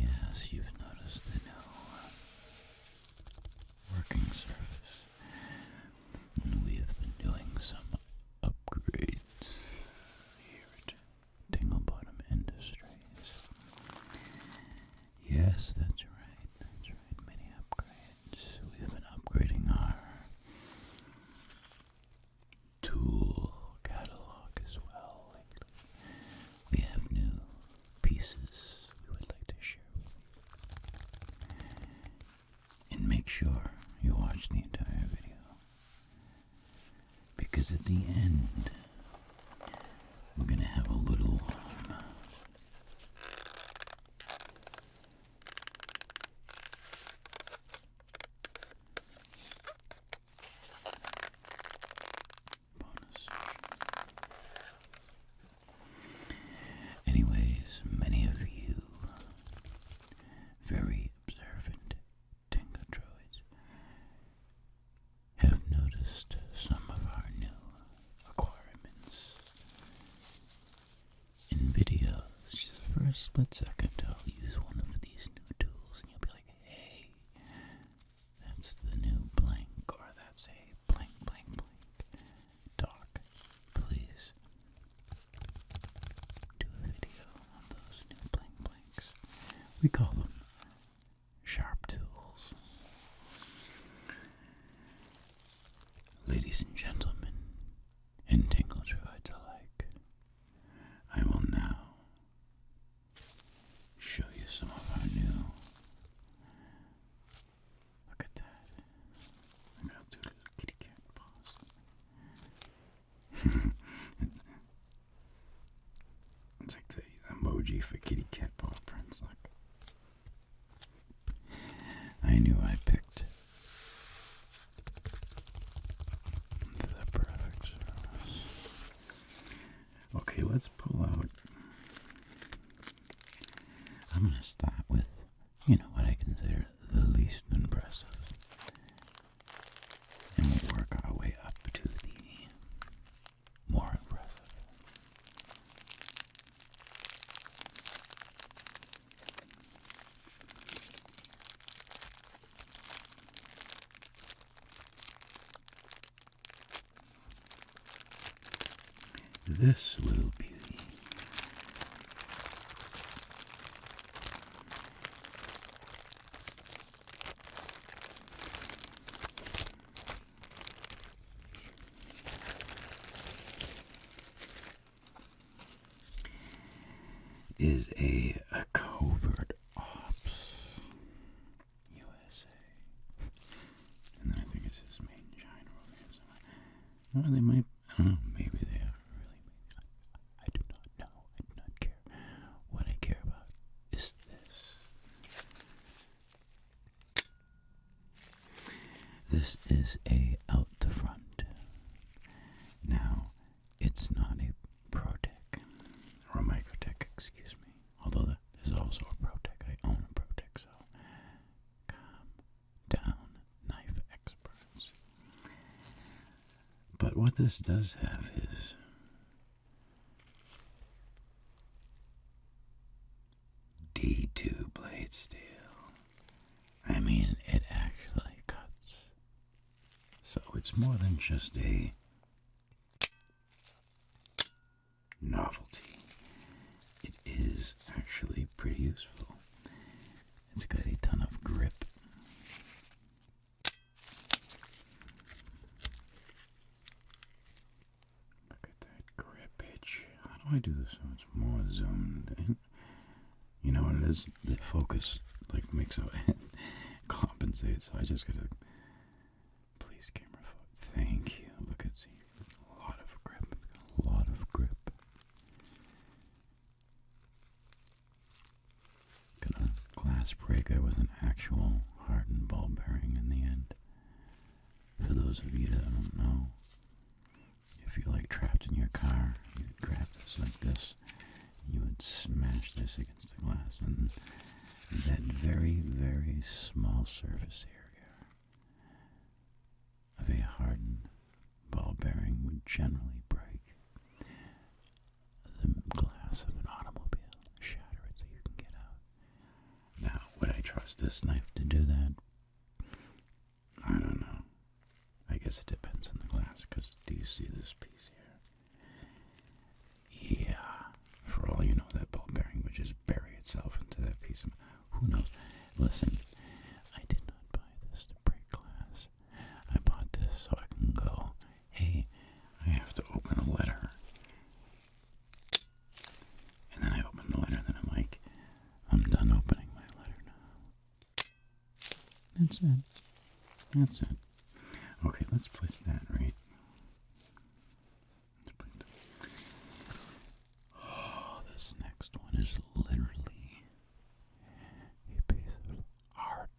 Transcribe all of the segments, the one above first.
Yes, you've noticed the new working surface. And we've been doing some upgrades here at Tingle Bottom Industries. Yes, that's right. Many upgrades. We've been upgrading our tool catalog as well lately. We have new pieces we would like to share with you. And make sure you watch the entire video, because at the end we're going to have a little bonus. Anyways, many of you very observant Tingle droids have noticed some of our new acquirements in videos. Just for a split second, I'll use one of these new tools and you'll be like, hey, that's the new blank, or that's a blank, blank, blank. Doc, please do a video on those new blank blanks. We call them sharp tools. Ladies and gentlemen, and Tingle droids alike, I will now show you some of our new. Look at that. I'll do little kitty cat paws. it's like the emoji for kitty cat paw prints. Look. I knew I picked the perfect surface. Okay, let's pull out. I'm going to start with, what I consider the least impressive. And we'll work our way up to the more impressive. This little beauty is a covert ops USA. And then I think it's his main China organization. Well, they might, I don't know, maybe they are really. I do not know. I do not care. What I care about is this. This is a out the front. Now, it's not a ProTech or a Microtech, excuse me. Although that is also a ProTech. I own a ProTech, so calm down, knife experts. But what this does have is D2 blade steel. I mean, it actually cuts. So it's more than just a novelty. It is actually pretty useful. It's got a ton of grip. Look at that grippage. How do I do this so it's more zoomed in? You know what it is? The focus makes it compensates. So I just gotta. Please, camera foot. Thank you. Look at see. A lot of grip. A lot of grip. Got a glass breaker with an actual hardened ball bearing in the end. For those of you that don't know, if you're trapped in your car, you would grab this like this, you would smash this against the glass, and that very, very small surface area of a hardened ball bearing would generally break the glass of an automobile, shatter it so you can get out. this knife to do that? I don't know. I guess it depends on the glass, because do you see this piece here? Yeah. For all you know, that ball bearing would just bury itself into that piece of... Who knows? Listen, I did not buy this to break glass. I bought this so I can go, hey, I have to open a letter. And then I open the letter, and then I'm like, I'm done opening my letter now. That's it. That's it. Okay, let's place that right. Let's put that. Oh, this next one is literally a piece of art.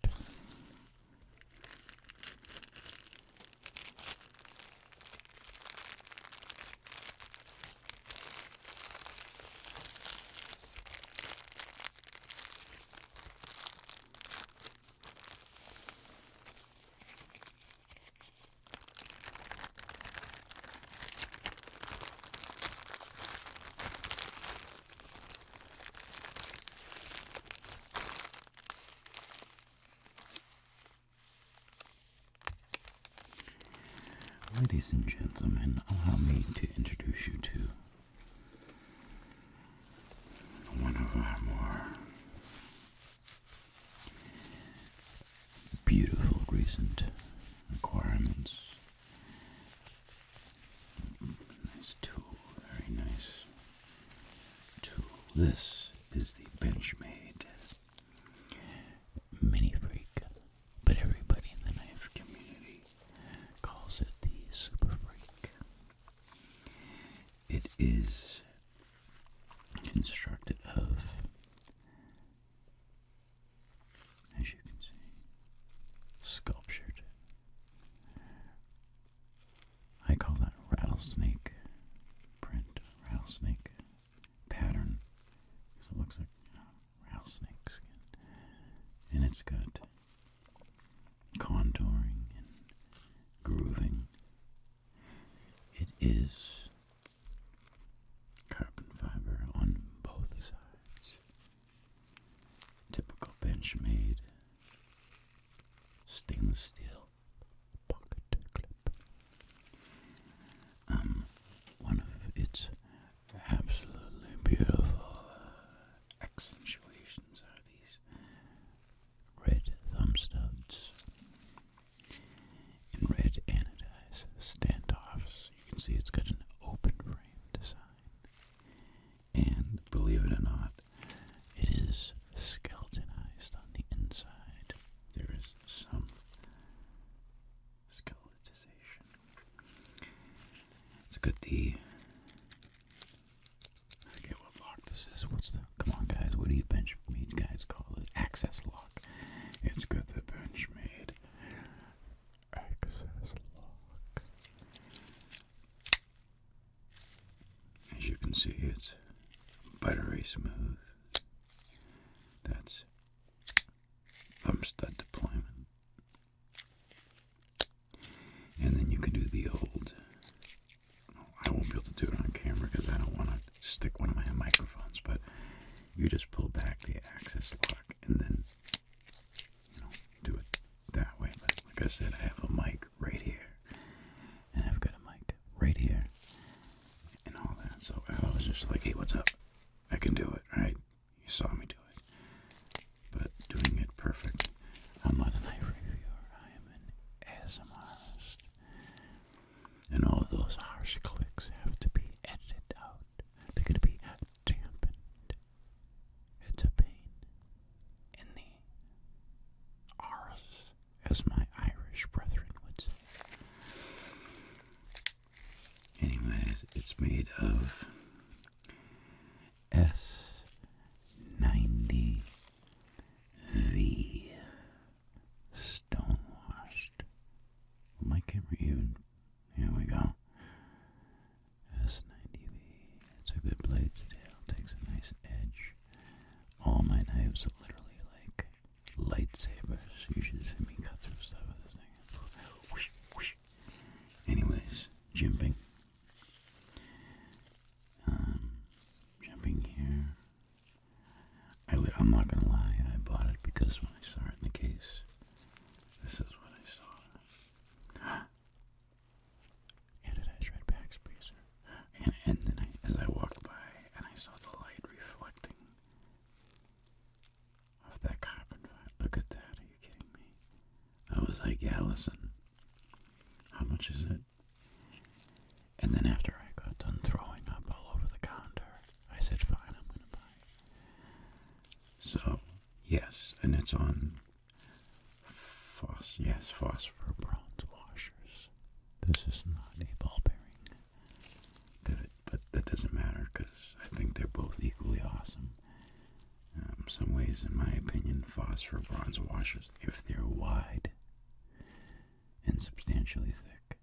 Ladies and gentlemen, allow me to introduce you to one of our more beautiful recent acquirements. Nice tool, very nice tool. This is the Benchmade Mini Freak, but everybody in the knife community calls it the Super Freak. It is constructed of, as you can see, sculptured. I call that rattlesnake print, rattlesnake pattern. So it looks like rattlesnake skin. And it's got contouring and grooving. It is carbon fiber on both sides. Typical Benchmade stainless steel pocket clip. One of its absolutely beautiful accentuations are these red thumb studs and red anodized standoffs. You can see it's got an open frame design. And believe it or not, it is skeletonized on the inside. There is some skeletonization. It's got the, I forget what lock this is. What's the, come on guys, what do you Benchmade guys call it? Access lock. It's got the Benchmade access lock. As you can see, it's buttery smooth. That's thumb stud deployment. And then you can do the old, I won't be able to do it on camera because I don't want to stick one of my microphones, but you just pull back the access lock and then, do it that way. But like I said, I have a mic right here, and I've got a mic right here, and all that. So I was just like, hey, what's up? I can do it, right? You saw me do it. But doing it perfect. I'm not a knife reviewer. I am an ASMRist. And all of those harsh clicks have to be edited out. They're going to be dampened. It's a pain in the arse, as my Irish brethren would say. Anyways, it's made of S90V stonewashed. Will my camera even? Here we go. S90V. It's a good blade steel. Takes a nice edge. All my knives are literally like lightsabers. You should see me cut through stuff with this thing. Whoosh, whoosh. Anyways, jumping. Jumping here. like, yeah, listen, how much is it? And then after I got done throwing up all over the counter, I said, fine, I'm going to buy it. So, yes, and it's on Phosphor bronze washers. This is not a ball bearing pivot, but that doesn't matter because I think they're both equally awesome. Some ways, in my opinion, Phosphor bronze washers, if they're wide and substantially thick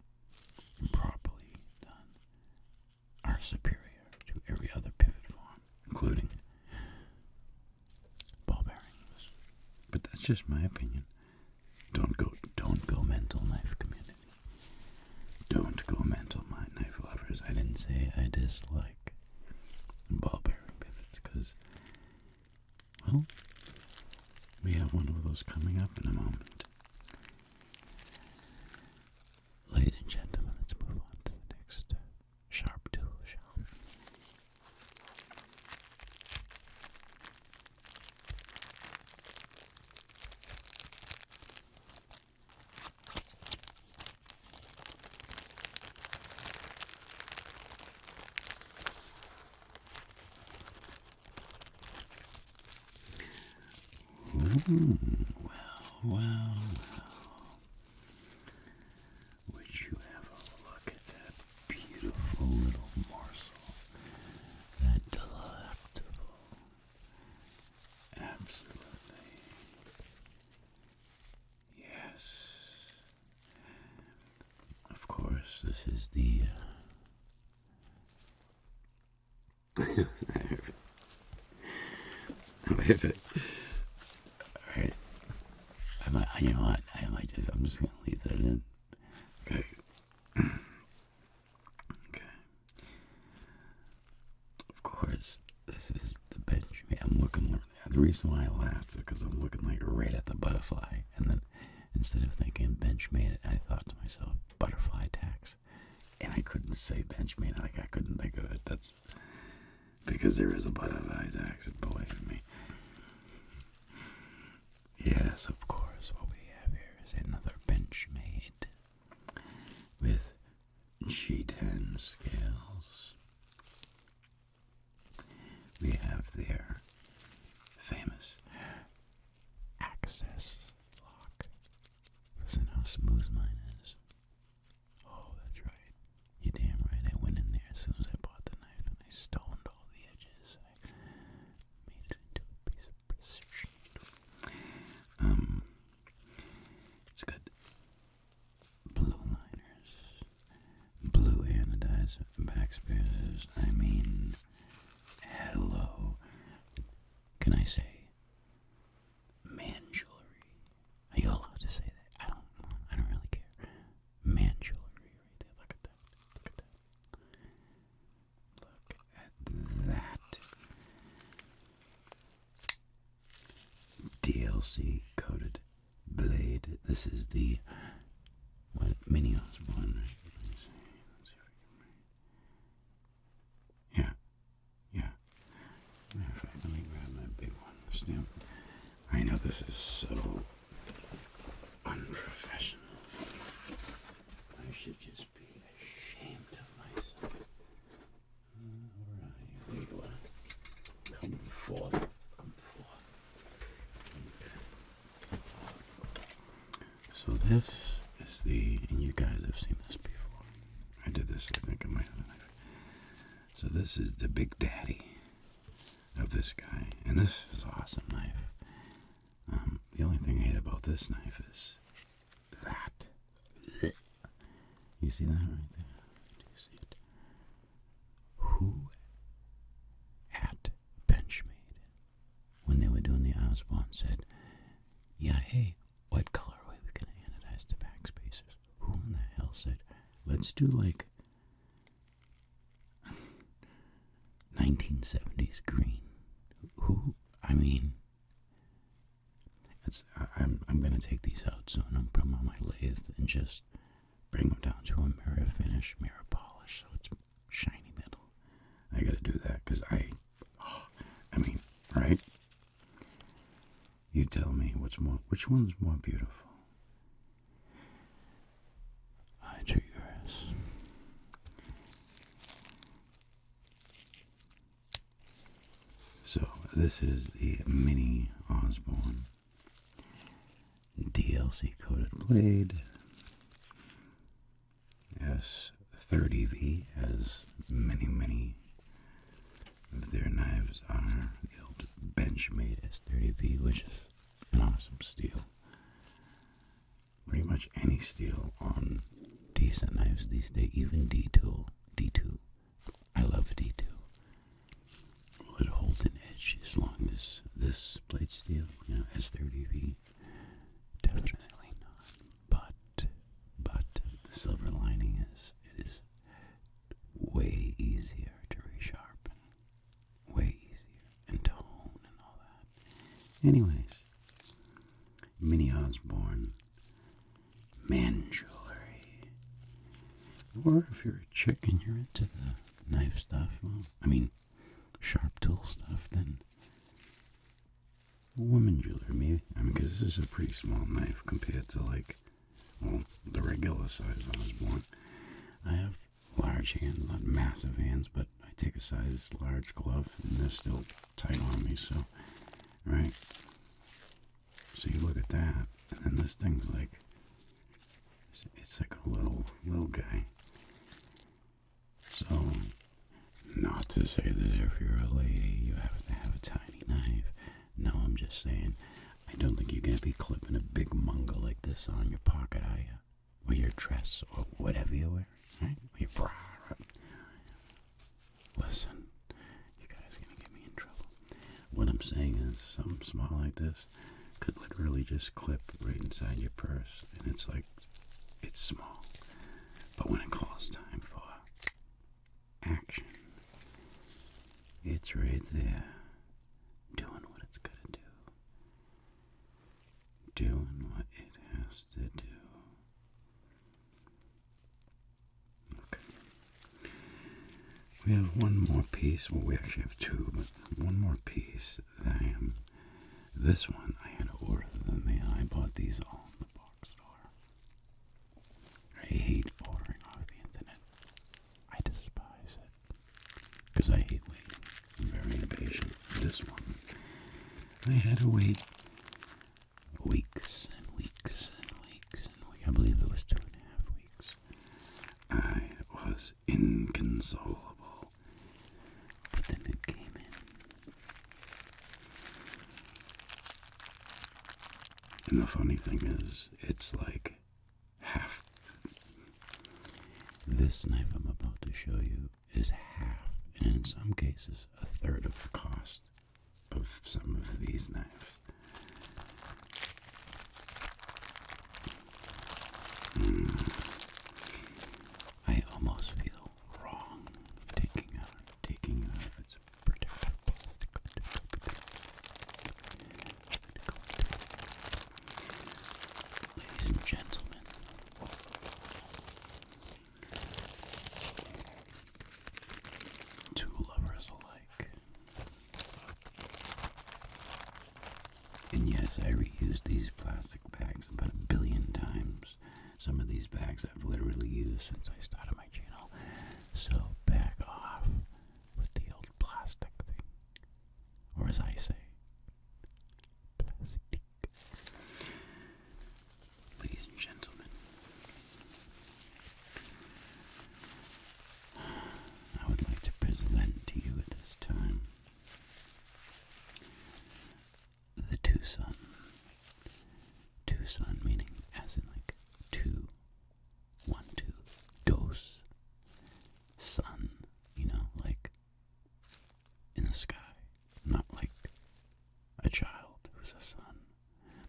and properly done, are superior to every other pivot form, including ball bearings. But that's just my opinion. Don't go mental, knife community. Don't go mental, my knife lovers. I didn't say I dislike ball bearing pivots, because, well, we have one of those coming up in a moment. Ladies and gentlemen, let's move on to the next sharp tool, shall we? Well. Would you have a look at that beautiful little morsel? That delectable. Absolutely. Yes. Of course, this is the... Alright. You know what? I'm just going to leave that in. Okay. Okay. Of course, this is the Benchmade. I'm looking. The reason why I laughed is because I'm looking like right at the butterfly, and then instead of thinking Benchmade, I thought to myself butterfly tax, and I couldn't say Benchmade. Like I couldn't think of it. That's because there is a butterfly tax. Believe me. Yes, of course. What we have here is another Benchmade with G10 scales. We have their famous access lock. Listen how smooth mine is. Oh, that's right. You're damn right. I went in there as soon as I bought the knife and I stoned all the edges. I made it into a piece of precision. It's got blue liners, blue anodized backspares. I mean, hello. Can I say man jewelry? Are you allowed to say that? I don't really care. Man jewelry right there. Look at that. Look at that. DLC coated blade. This is the mini Osborne. Yeah. Matter of fact, let me grab my big one. Stamp. I know this is so unprofessional. I should just be ashamed of myself. Where are you? There you are. Come forth. So this is and you guys have seen this before. I did this, I think, in my other knife. So this is the big daddy of this guy. And this is an awesome knife. The only thing I hate about this knife is that. You see that right there? Do you see it? Who at Benchmade, when they were doing the Osborne, said, yeah, hey, what colorway we gonna anodize the backspacers? Who in the hell said, let's do like 1970s green? Who? I mean, I'm gonna take these out soon and put them on my lathe and just bring them down to a mirror finish, mirror polish, so it's shiny metal. I gotta do that because I mean, right? You tell me which one's more beautiful. this is the Mini Osborne DLC coated blade. S30V, as many of their knives are. The old Benchmade S30V, which is an awesome steel. Pretty much any steel on decent knives these days, even D2. I love D2. Would hold an edge as long as this plate steel, S30V. Definitely not. But the silver lining is it is way easier to resharpen. Way easier. And tone and all that. Anyways, Mini Osborne man jewelry. Or if you're a chick and you're into the knife stuff, sharp tool stuff, then woman jewelry, maybe. Because this is a pretty small knife compared to, the regular size Osborne. I have large hands, not massive hands, but I take a size large glove, and they're still tight on me, so, right? So you look at that, and then this thing's it's like a little guy. So, not to say that if you're a lady, you have to have a tiny knife. No, I'm just saying, I don't think you're going to be clipping a big mungo like this on your pocket, are you? Or your dress, or whatever you're wearing, right? Or your bra. Listen, you guys are going to get me in trouble. What I'm saying is, something small like this could literally just clip right inside your purse, and it's small. But when it calls time for action, it's right there, doing what it's gonna do. Doing what it has to do. Okay. We have one more piece. Well, we actually have two, but one more piece that this one I had to order in the mail. I bought these all in the box store. I hate ordering off the internet. I despise it. Because I hate waiting. I'm very impatient. This one, I had to wait weeks and weeks and weeks and weeks. I believe it was 2.5 weeks. I was inconsolable. But then it came in. And the funny thing is, it's like half. This knife I'm about to show you is half, and in some cases, a third of the cost of some of these knives. I almost feel wrong taking out its protective plastic. Ladies and gentlemen, tool lovers alike. And yes, I reused these plastic bags about 1 billion times. Some of these bags I've literally used since I started my channel. So back off with the old plastic thing. Or as I say, plastic. Ladies and gentlemen, I would like to present to you at this time the Tucson. Tucson meaning as in two, 1, 2, dos, sun, in the sky, not like a child who's a sun,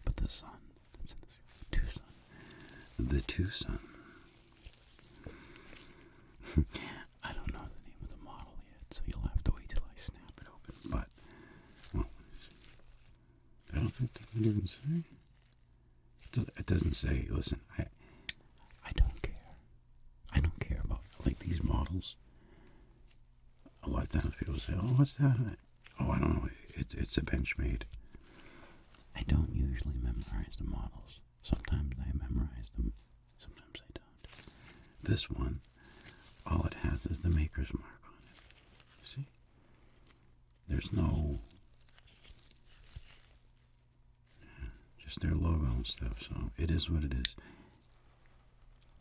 but the sun that's in the sky, Tucson. The Tucson. I don't know the name of the model yet, so you'll have to wait till I snap it open, but, I don't think that would even say. It doesn't say, listen, I don't care. I don't care about, these models. A lot of times people say, oh, what's that? Oh, I don't know. It's a Benchmade. I don't usually memorize the models. Sometimes I memorize them. Sometimes I don't. This one, all it has is the maker's mark on it. See? There's no just their logo and stuff, so it is what it is.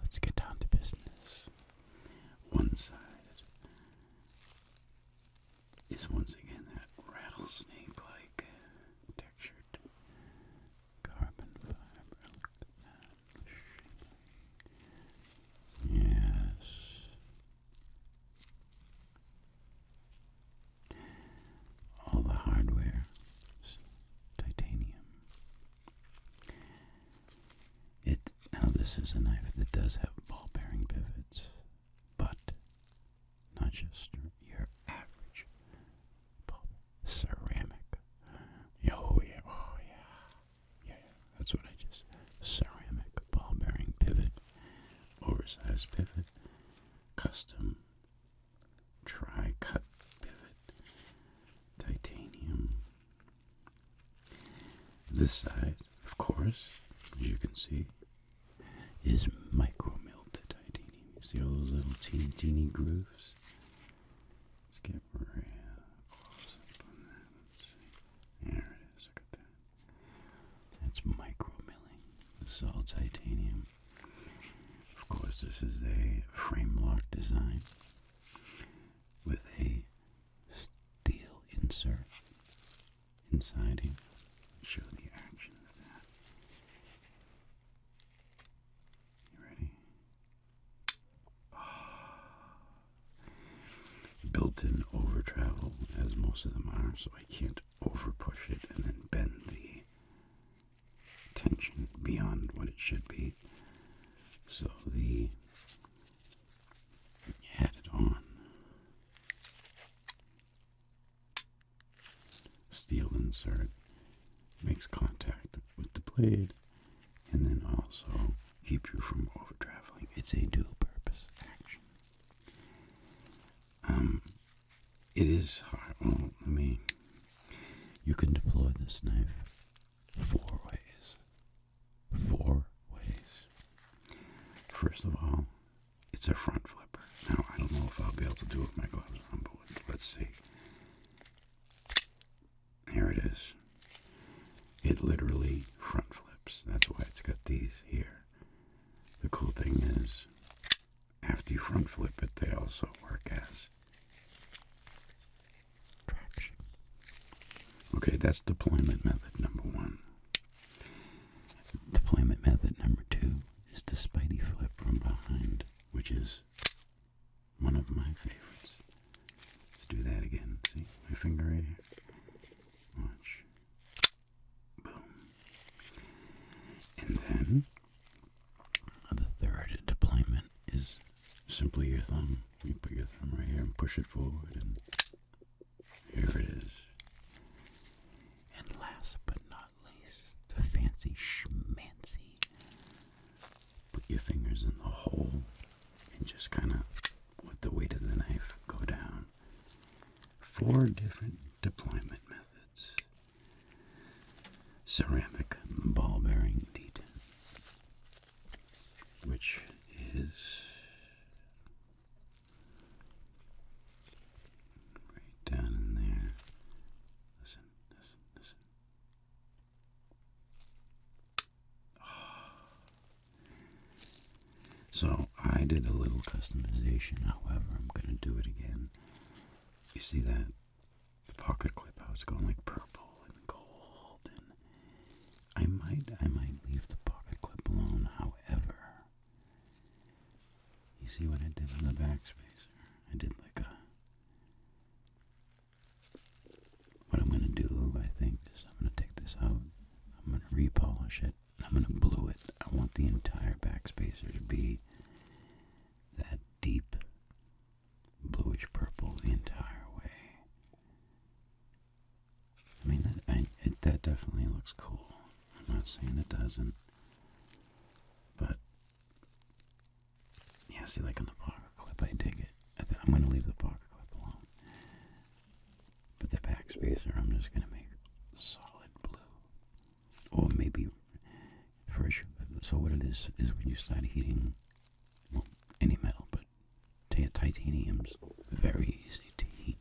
Let's get down to business. One side is once again that rattlesnake-like textured carbon fiber. Yes. All the hardware is titanium. Now this is a knife that does have ball bearing pivots, but not just your average ball ceramic. Oh yeah, that's what I just, ceramic ball bearing pivot, oversized pivot, custom tri-cut pivot, titanium. This side, of course, as you can see, is micro-milled titanium. You see all those little teeny grooves? Let's get real close up on that. Let's see. There it is. Look at that. That's micro-milling. This is all titanium. Of course, this is a frame lock design with a steel insert inside here. I'll show the action of that. Built-in over travel, as most of them are, so I can't over push it and then bend the tension beyond what it should be. So the added on steel insert makes contact with the blade and then also keep you from over traveling. It's a dual purpose action. It is hard. Well, you can deploy this knife 4 ways. 4 ways. First of all, it's a front flipper. Now, I don't know if I'll be able to do it with my gloves on, but let's see. Here it is. It literally front flips. That's why it's got these here. The cool thing is, after you front flip it, they also work as traction. Okay, that's deployment method number 1. Deployment method number 2 is the Spidey flip from behind, which is one of my favorites. Let's do that again. See my finger right here? Watch. Boom. And then the third deployment is simply your thumb. You put your thumb right here and push it forward, and here it is. And last but not least, the fancy schmancy. Put your fingers in the hole and just kind of let the weight of the knife go down. 4 different deployment methods. Ceramic ball bearing D10, which is right down in there. Listen. So I did a little customization, however, I'm going to do it again. You see that? The pocket clip, how it's going like purple and gold, and I might leave the pocket clip alone, however. You see what I did on the backspacer? I did like what I'm going to do, I think, is I'm going to take this out, I'm going to repolish it, I'm going to blue it. I want the entire backspacer to be that deep bluish purple the entire way. I mean, that definitely looks cool. I'm not saying it doesn't, but yeah, see, like on the pocket clip, I dig it. I'm going to leave the pocket clip alone, but the backspacer, I'm just going to make solid blue, or maybe first. So what it is when you start heating, well, any metal, but titanium's very easy to heat,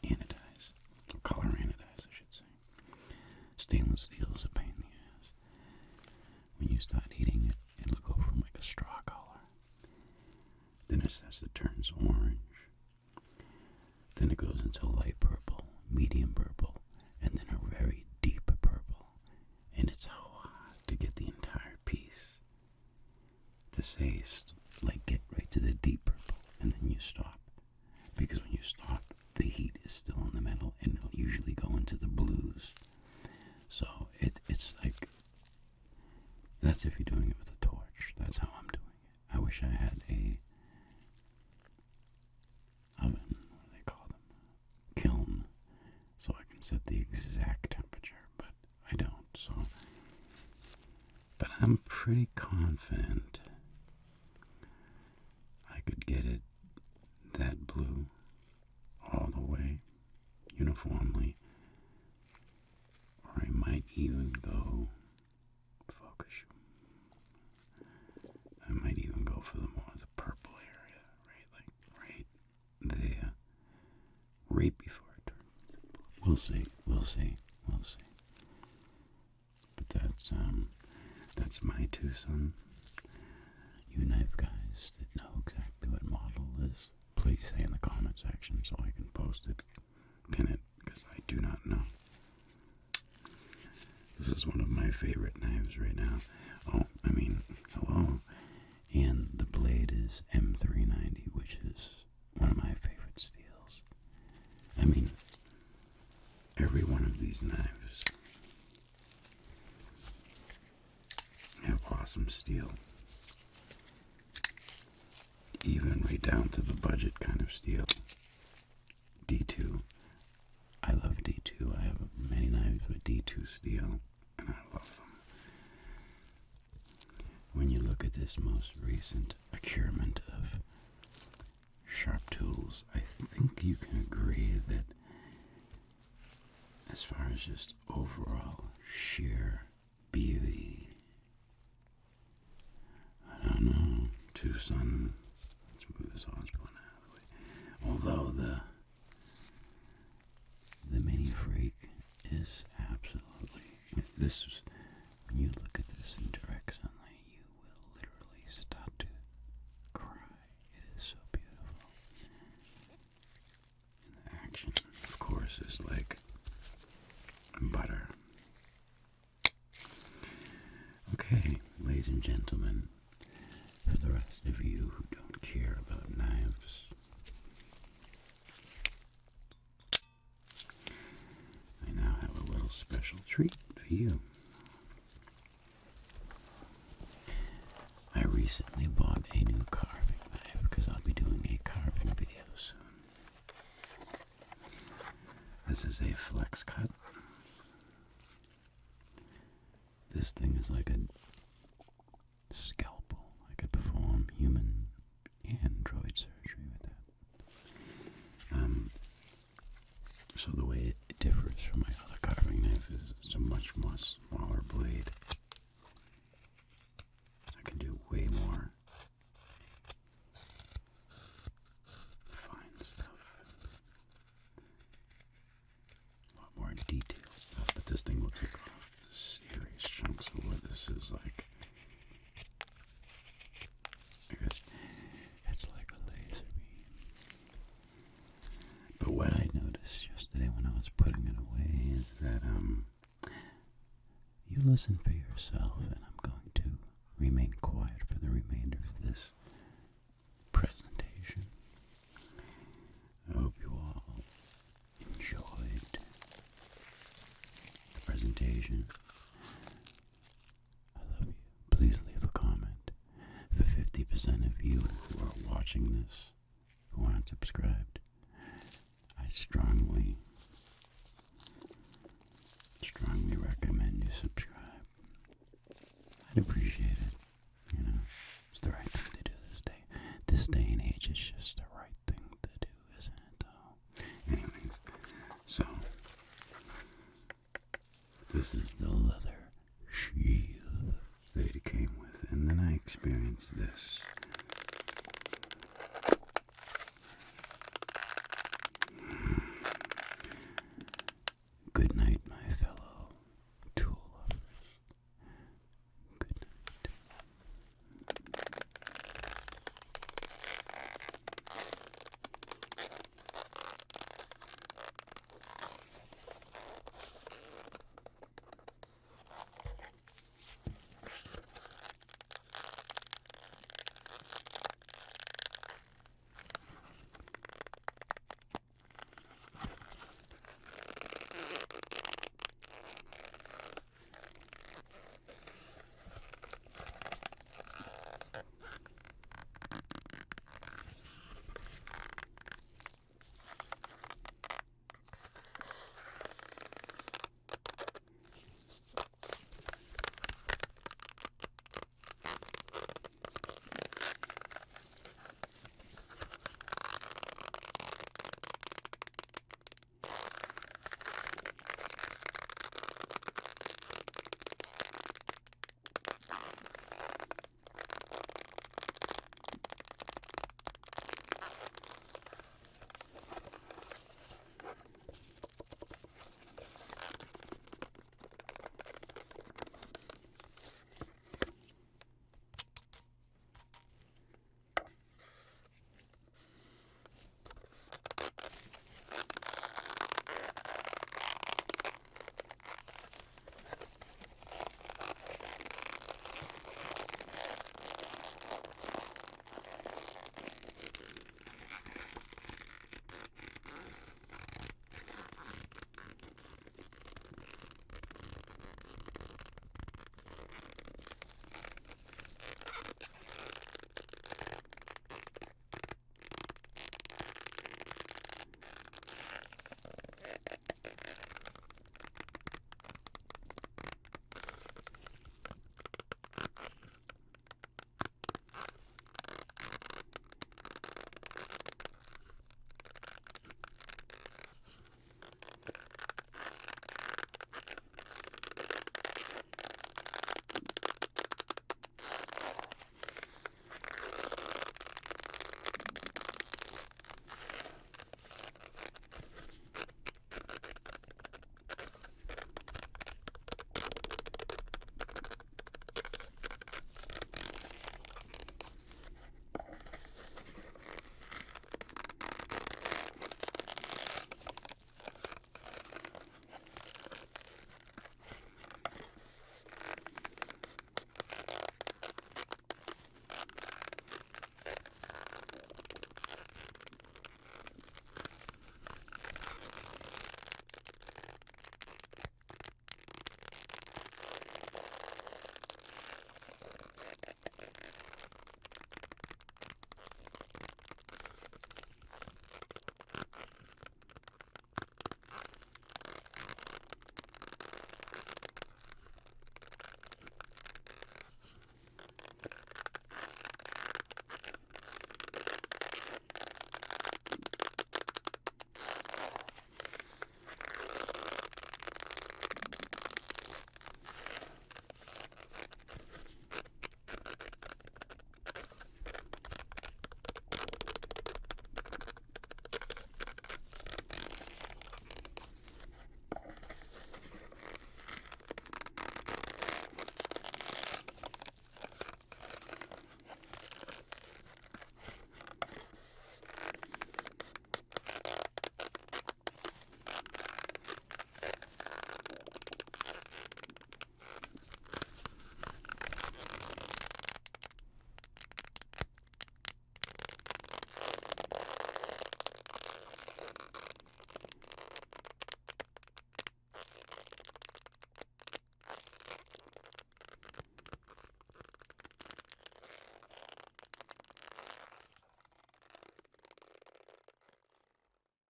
anodize, or color anodize, I should say. Stainless steel is a pain in the ass. then it starts to turn orange. Then it goes into light purple, medium purple, and then a very deep purple. And it's hard to get the entire piece to say, like, get right to the deep purple, and then you stop. Because when you stop, the heat is still on the metal, and it'll usually go into the blues. So it's like, that's if you're doing it with a torch. That's how I'm doing it. I wish I had a oven, what do they call them? Kiln, so I can set the exact temperature, but I don't, so. But I'm pretty confident I could get it that blue all the way uniformly, or I might even go focus. I might even go for the purple area, right, like right there, right before it turns. We'll see. But that's my Tucson. You knife guys that know exactly what model it is, please say in the comment section so I can post it, pin it, because I do not know. This is one of my favorite knives right now. Oh, I mean, hello. And the blade is M390, which is one of my favorite steels. I mean, every one of these knives have awesome steel. Even right down to the budget kind of steel. D2. I love D2. I have many knives with D2 steel, and I love them. When you look at this most recent accurement of sharp tools, I think you can agree that as far as just overall sheer beauty, I don't know, Tucson, smooth as always pulling out of the way. Although the Mini Freak is absolutely, when you look at this in direct sunlight, you will literally start to cry. It is so beautiful. And the action, of course, is like butter. Okay, ladies and gentlemen, for the rest of you who don't care about knives, I now have a little special treat for you. I recently bought a new carving knife because I'll be doing a carving video soon. This is a flex cut. This thing is like a scalpel. I could perform human and droid surgery with that. So the way it differs from my other carving knife is it's a much more smaller blade. I can do way more fine stuff. A lot more detailed stuff, but this thing will take off serious chunks of wood. This is like, I guess it's like a laser beam. But what I noticed yesterday when I was putting it away is that you listen for yourself, and I'm going to remain quiet for the remainder of this presentation. I hope you all enjoyed the presentation. I love you. Please leave a comment. For 50% of you who are watching this who aren't subscribed, I strongly recommend you subscribe. I'd appreciate it. You know, it's the right thing to do this day. This day and age is just the right thing to do, isn't it, though? Anyways, so this is the leather shield that it came with, and then I experienced this.